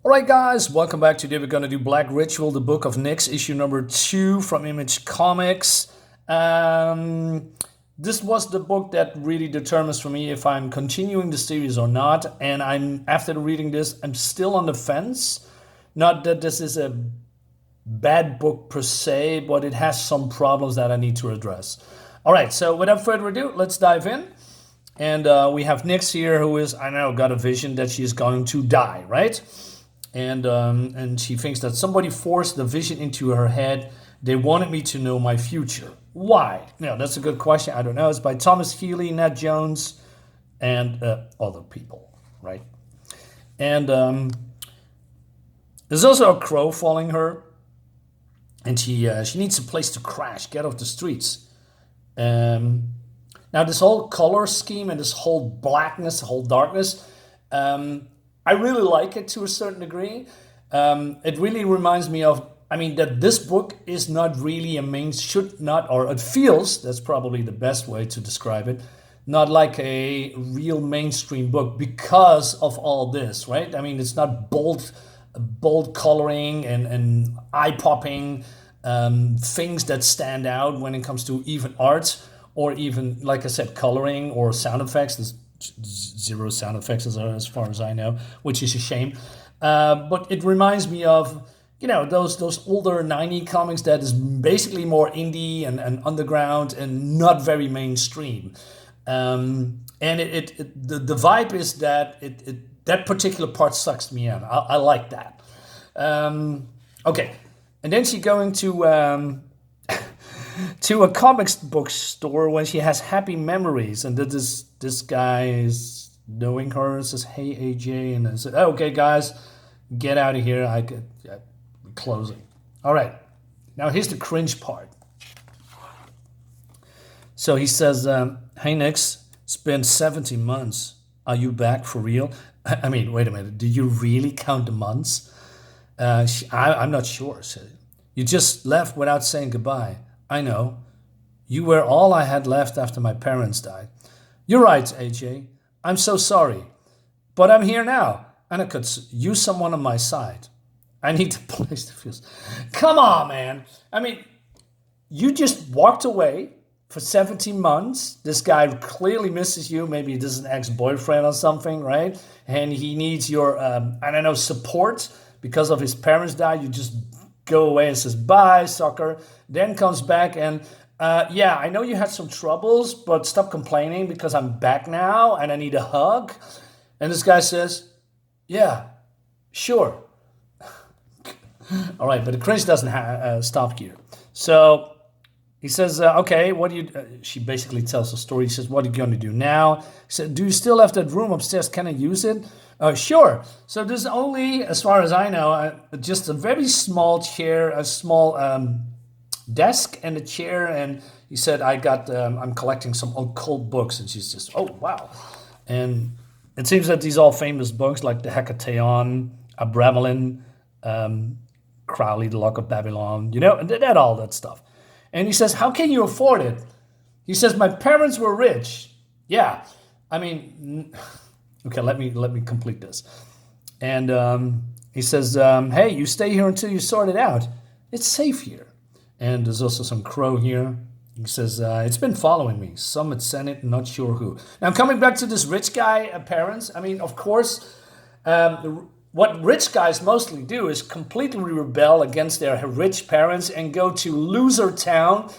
Alright guys, welcome back. Today we're going to do Black Ritual, the Book of NYX, issue number 2 from Image Comics. This was the book that really determines for me if I'm continuing the series or not. And after reading this, I'm still on the fence. Not that this is a bad book per se, but it has some problems that I need to address. Alright, so without further ado, let's dive in. And we have NYX here who is, I know, got a vision that she's going to die, right? And she thinks that somebody forced the vision into her head. They wanted me to know my future. Why? That's a good question. I don't know. It's by Thomas Healy, Nat Jones, and other people, right? And there's also a crow following her, and she needs a place to crash, get off the streets. Now, this whole color scheme and this whole blackness, whole darkness, I really like it to a certain degree. It really reminds me of, that this book is not really it feels, that's probably the best way to describe it, not like a real mainstream book because of all this, right? It's not bold coloring and eye-popping things that stand out when it comes to even art or even, like I said, coloring or sound effects. There's zero sound effects as far as I know, which is a shame. But it reminds me of, those older 90s comics that is basically more indie and underground and not very mainstream. And the vibe is that that particular part sucks me in. I like that. Okay, and then she going to a comics book store when she has happy memories, and this guy is knowing her and says, "Hey AJ," and I said, "Okay guys, get out of here. Closing." All right, now here's the cringe part. So he says, "Hey NYX, it's been 70 months. Are you back for real?" Wait a minute. Do you really count the months? I'm not sure. So you just left without saying goodbye. I know. You were all I had left after my parents died. You're right, AJ. I'm so sorry. But I'm here now, and I could use someone on my side. I need a place to feel. Come on, man. You just walked away for 17 months. This guy clearly misses you. Maybe this is an ex-boyfriend or something, right? And he needs your, support because of his parents died. You just go away and says, "Bye, sucker." Then comes back and, I know you had some troubles, but stop complaining because I'm back now and I need a hug. And this guy says, "Yeah, sure." All right, but the cringe doesn't stop here. So he says, "Okay, what do you?" She basically tells the story. He says, "What are you going to do now?" He said, "Do you still have that room upstairs? Can I use it?" Sure. So there's only, as far as I know, just a very small chair, a small desk and a chair. And he said, I'm collecting some occult books. And she's just, "Oh, wow." And it seems that these all famous books like the Hecateon, Abramelin, Crowley, the Lock of Babylon, and that all that stuff. And he says, "How can you afford it?" He says, "My parents were rich." Yeah. Okay, let me complete this. And he says, "Hey, you stay here until you sort it out. It's safe here." And there's also some crow here. He says, "It's been following me. Some had sent it, not sure who." Now, coming back to this rich guy parents, of course, what rich guys mostly do is completely rebel against their rich parents and go to loser town,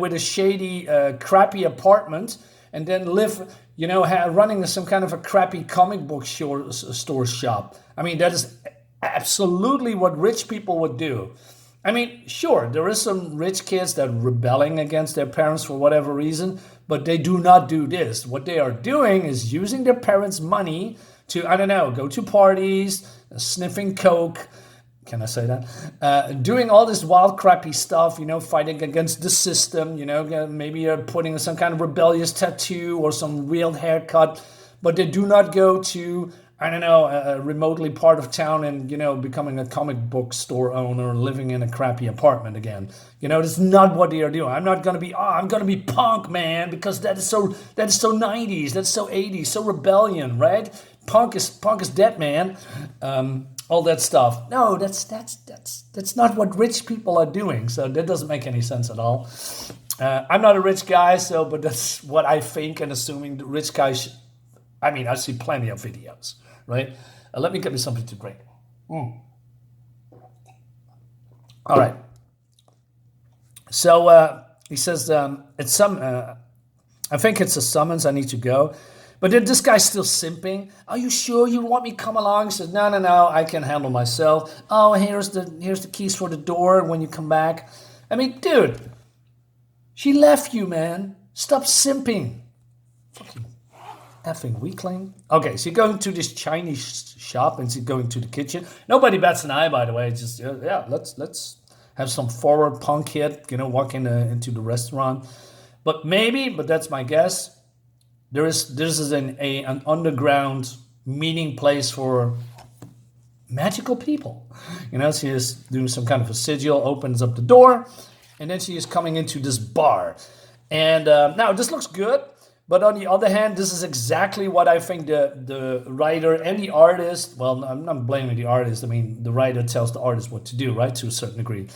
with a shady, crappy apartment, and then live, running some kind of a crappy comic book store shop. That is absolutely what rich people would do. Sure, there is some rich kids that are rebelling against their parents for whatever reason, but they do not do this. What they are doing is using their parents' money to, go to parties, sniffing coke. Can I say that? Doing all this wild, crappy stuff, fighting against the system, maybe putting some kind of rebellious tattoo or some weird haircut, but they do not go to, a remotely part of town and, becoming a comic book store owner, living in a crappy apartment again. That's not what they are doing. I'm not going to be, I'm going to be punk, man, because that is so 90s, that's so 80s, so rebellion, right? Punk is dead, man. all that stuff. No, that's not what rich people are doing. So that doesn't make any sense at all. I'm not a rich guy, but that's what I think and assuming the rich guys. I mean, I see plenty of videos, right? Let me get me something to drink. All right. So he says it's some. I think it's a summons. I need to go. But then this guy's still simping. Are you sure you want me to come along? He says, no, I can handle myself. Oh, here's the keys for the door when you come back. I mean, dude, she left you, man. Stop simping. Fucking effing weakling. Okay, so you're going to this Chinese shop and she's going to the kitchen. Nobody bats an eye, by the way. It's just, yeah, let's have some forward punk hit, walk into the restaurant. But that's my guess. This is an underground meeting place for magical people. She is doing some kind of a sigil, opens up the door, and then she is coming into this bar. And now this looks good, but on the other hand, this is exactly what I think the writer and the artist, well, I'm not blaming the artist. I mean, the writer tells the artist what to do, right, to a certain degree.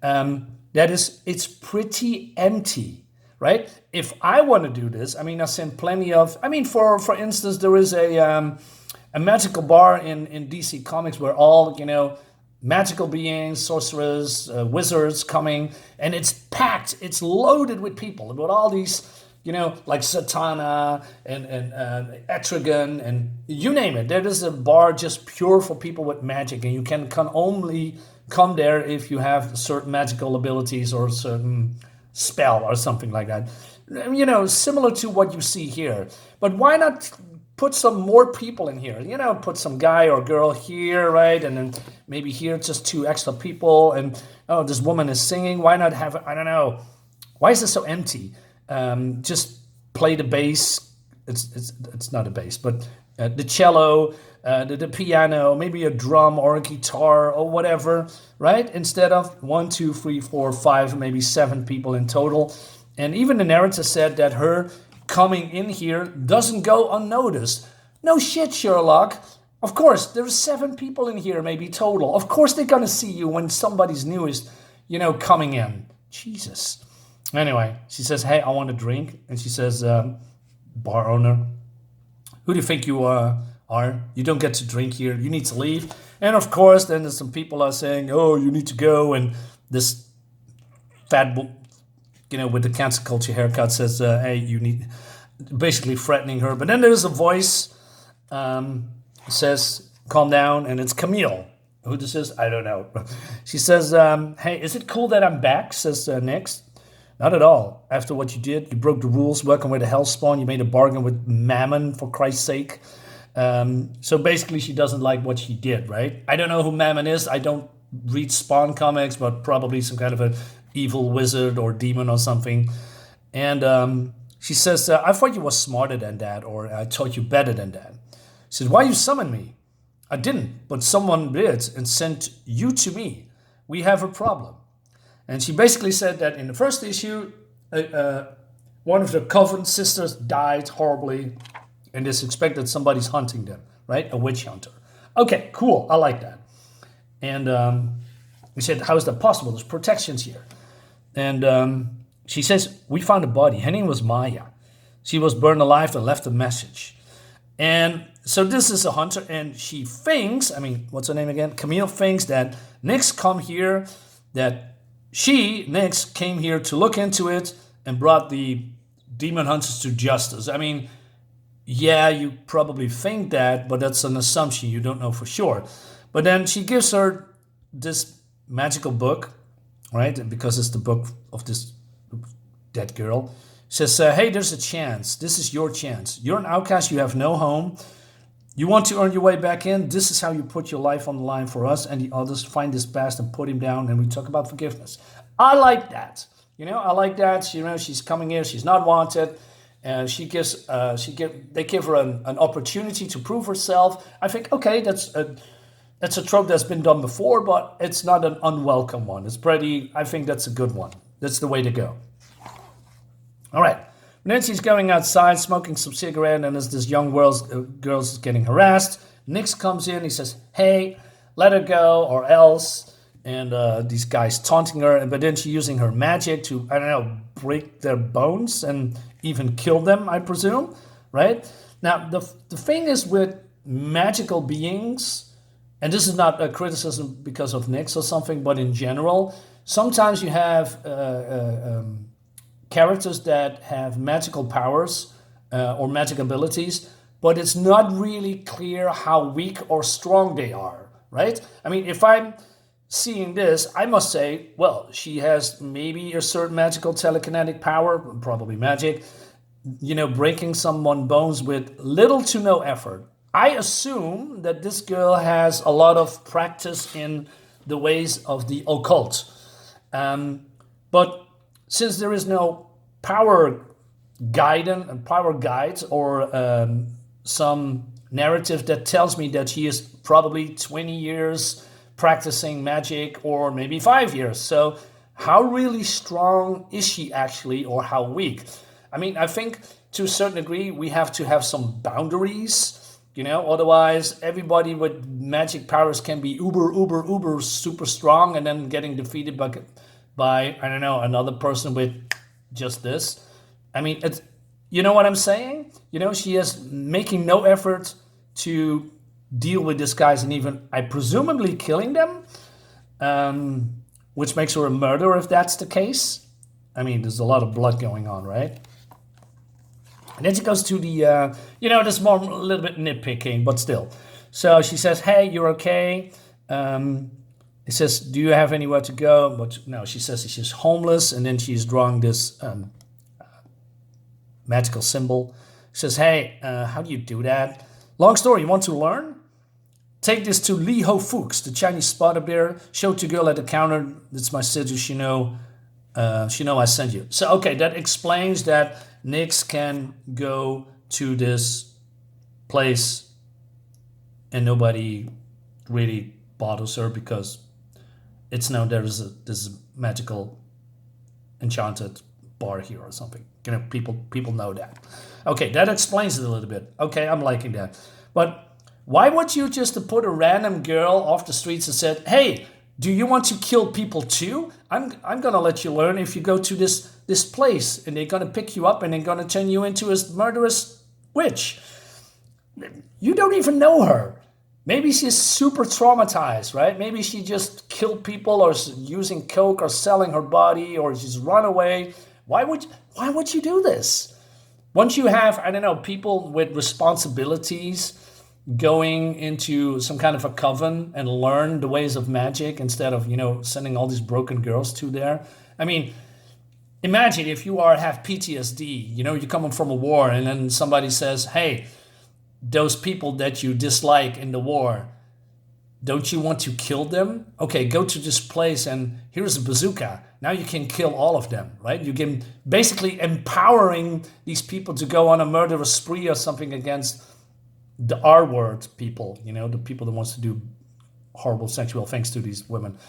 It's pretty empty. Right? If I want to do this, I mean, I've seen plenty of. I mean, for instance, there is a magical bar in DC Comics where all magical beings, sorcerers, wizards coming, and it's packed. It's loaded with people, with all these, like Satana and Etrigan and you name it. There is a bar just pure for people with magic, and you can only come there if you have certain magical abilities or certain spell or something like that, similar to what you see here. But why not put some more people in here? Put some guy or girl here, right? And then maybe here just 2 extra people. And this woman is singing. Why not have? I don't know. Why is it so empty? Just play the bass. It's not a bass, but the cello, the piano, maybe a drum or a guitar or whatever, right? Instead of 1, 2, 3, 4, 5, maybe 7 people in total. And even the narrator said that her coming in here doesn't go unnoticed. No shit, Sherlock. Of course, there's 7 people in here, maybe total. Of course they're gonna see you when somebody's new is, coming in. Jesus. Anyway, she says, hey, I want a drink. And she says, bar owner, who do you think you are? You don't get to drink here. You need to leave. And of course, then there's some people are saying, oh, you need to go. And this fat, with the cancel culture haircut says, hey, you need, basically threatening her. But then there's a voice says, calm down. And it's Camille. Who this is, I don't know. She says, hey, is it cool that I'm back? Says Nyx. Not at all. After what you did, you broke the rules, working with a hellspawn. You made a bargain with Mammon, for Christ's sake. So basically, she doesn't like what she did, right? I don't know who Mammon is. I don't read Spawn comics, but probably some kind of an evil wizard or demon or something. And she says, I thought you were smarter than that, or I taught you better than that. She says, why you summon me? I didn't, but someone did and sent you to me. We have a problem. And she basically said that in the first issue, one of the Coven sisters died horribly, and it's expected somebody's hunting them, right? A witch hunter. Okay, cool. I like that. And we said, how is that possible? There's protections here. And she says, we found a body. Her name was Maya. She was burned alive and left a message. And so this is a hunter, and she thinks, what's her name again? Camille thinks that Nyx come here, that Nyx came here to look into it and brought the demon hunters to justice. Yeah, you probably think that, but that's an assumption. You don't know for sure. But then she gives her this magical book, right? Because it's the book of this dead girl. She says, hey, there's a chance. This is your chance. You're an outcast. You have no home. You want to earn your way back in. This is how you put your life on the line for us and the others. Find this past and put him down. And we talk about forgiveness. I like that. I like that. She's coming here. She's not wanted. And they give her an opportunity to prove herself. I think, okay, that's a trope that's been done before, but it's not an unwelcome one. I think that's a good one. That's the way to go. All right. Nancy's going outside, smoking some cigarette, and as this young girl's getting harassed, Nyx comes in. He says, hey, let her go or else. And these guys taunting her, but then she using her magic to, I don't know, break their bones and even kill them, I presume, right? Now, the thing is with magical beings, and this is not a criticism because of Nyx or something, but in general, sometimes you have characters that have magical powers or magic abilities, but it's not really clear how weak or strong they are, right? I mean, if I'm seeing this, I must say, well, she has maybe a certain magical telekinetic power, probably magic, breaking someone's bones with little to no effort. I assume that this girl has a lot of practice in the ways of the occult. But since there is no power guides or some narrative that tells me that she is probably 20 years practicing magic or maybe 5 years. So how really strong is she actually, or how weak? I mean, I think to a certain degree we have to have some boundaries, otherwise everybody with magic powers can be uber super strong and then getting defeated by I don't know, another person with just this. I mean, it's, you know what I'm saying? She is making no effort to deal with these guys and even, I presumably, killing them, which makes her a murderer if that's the case. I mean, there's a lot of blood going on, right? And then she goes to the, there's more, a little bit nitpicking, but still. So she says, hey, you're okay. It says, do you have anywhere to go? But no, she says she's homeless, and then she's drawing this magical symbol. She says, hey, how do you do that? Long story, you want to learn? Take this to Li Ho Fuchs, the Chinese spotter bear. Show to girl at the counter. That's my sigil. She know I sent you. So, okay, that explains that Nyx can go to this place and nobody really bothers her because it's known there's this magical enchanted bar here or something. People know that. Okay, that explains it a little bit. Okay, I'm liking that. But why would you just put a random girl off the streets and said, hey, do you want to kill people too? I'm gonna let you learn if you go to this place and they're gonna pick you up and they're gonna turn you into a murderous witch. You don't even know her. Maybe she's super traumatized, right? Maybe she just killed people or is using coke or selling her body or she's run away. Why would you do this? Once you have, I don't know, people with responsibilities going into some kind of a coven and learn the ways of magic instead of, sending all these broken girls to there. I mean, imagine if you have PTSD, you're coming from a war and then somebody says, hey, those people that you dislike in the war, don't you want to kill them? Okay, go to this place and here's a bazooka. Now you can kill all of them, right? You can basically empowering these people to go on a murderous spree or something against the R-word people, the people that wants to do horrible sexual things to these women.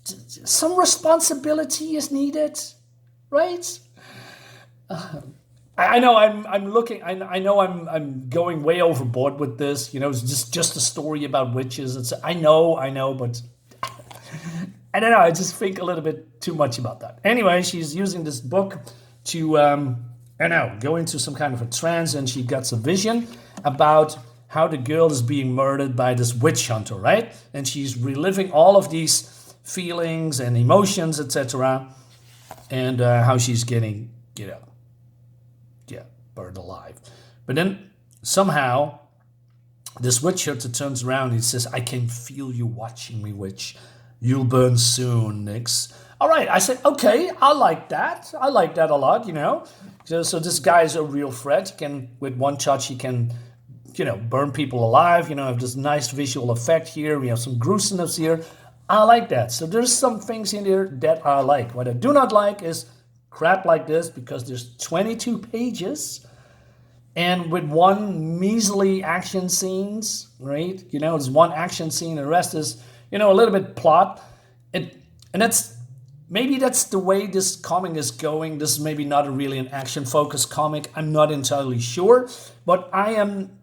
Some responsibility is needed, right? I know I'm looking. I know I'm going way overboard with this. It's just a story about witches. I know, but I don't know. I just think a little bit too much about that. Anyway, she's using this book to go into some kind of a trance, and she gets a vision about how the girl is being murdered by this witch hunter, right? And she's reliving all of these feelings and emotions, etc., and how she's getting, burned alive. But then somehow this witch hunter turns around and says, I can feel you watching me, witch. You'll burn soon, Nyx. All right, I said, okay, I like that. I like that a lot, So this guy is a real threat. With one touch, he can, burn people alive. Have this nice visual effect here. We have some gruesomeness here. I like that. So there's some things in there that I like. What I do not like is crap like this because there's 22 pages and with one measly action scenes, right? It's one action scene. The rest is, a little bit plot. And maybe that's the way this comic is going. This is maybe not really an action-focused comic. I'm not entirely sure. But I am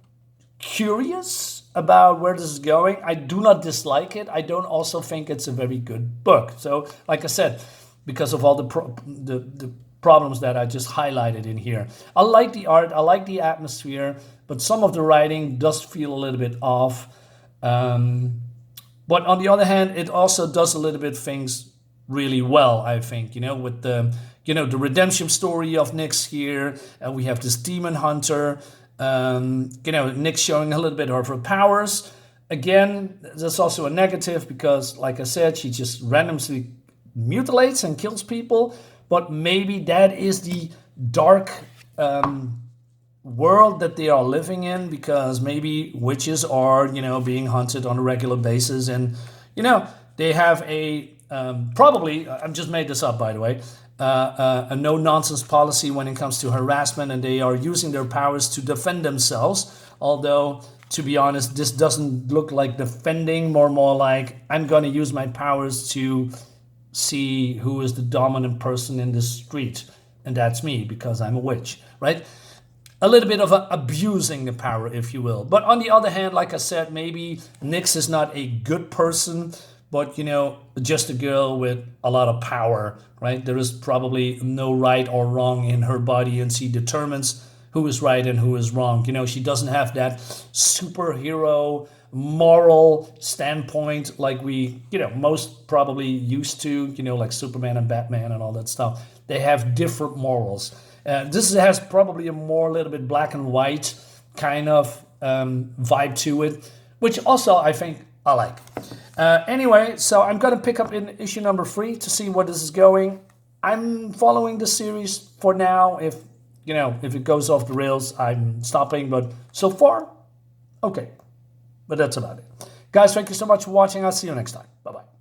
curious about where this is going. I do not dislike it. I don't also think it's a very good book. So, like I said, because of all the problems that I just highlighted in here. I like the art, I like the atmosphere, but some of the writing does feel a little bit off. But on the other hand, it also does a little bit things really well, I think, with the, the redemption story of Nyx here, and we have this demon hunter, Nyx showing a little bit of her powers. Again, that's also a negative because, like I said, she just randomly mutilates and kills people, but maybe that is the dark world that they are living in, because maybe witches are, being hunted on a regular basis, and, they have a, probably, I've just made this up, by the way, a no-nonsense policy when it comes to harassment, and they are using their powers to defend themselves, although, to be honest, this doesn't look like defending, more like, I'm going to use my powers to see who is the dominant person in the street, and that's me, because I'm a witch, right? A little bit of abusing the power, if you will. But on the other hand, like I said, maybe Nyx is not a good person, but, just a girl with a lot of power, right? There is probably no right or wrong in her body, and she determines who is right and who is wrong. She doesn't have that superhero moral standpoint like we, most probably used to, like Superman and Batman and all that stuff. They have different morals. This has probably a more little bit black and white kind of vibe to it, which also I think I like. Anyway, so I'm going to pick up in issue number 3 to see where this is going. I'm following the series for now. If it goes off the rails, I'm stopping. But so far, okay. But that's about it. Guys, thank you so much for watching. I'll see you next time. Bye-bye.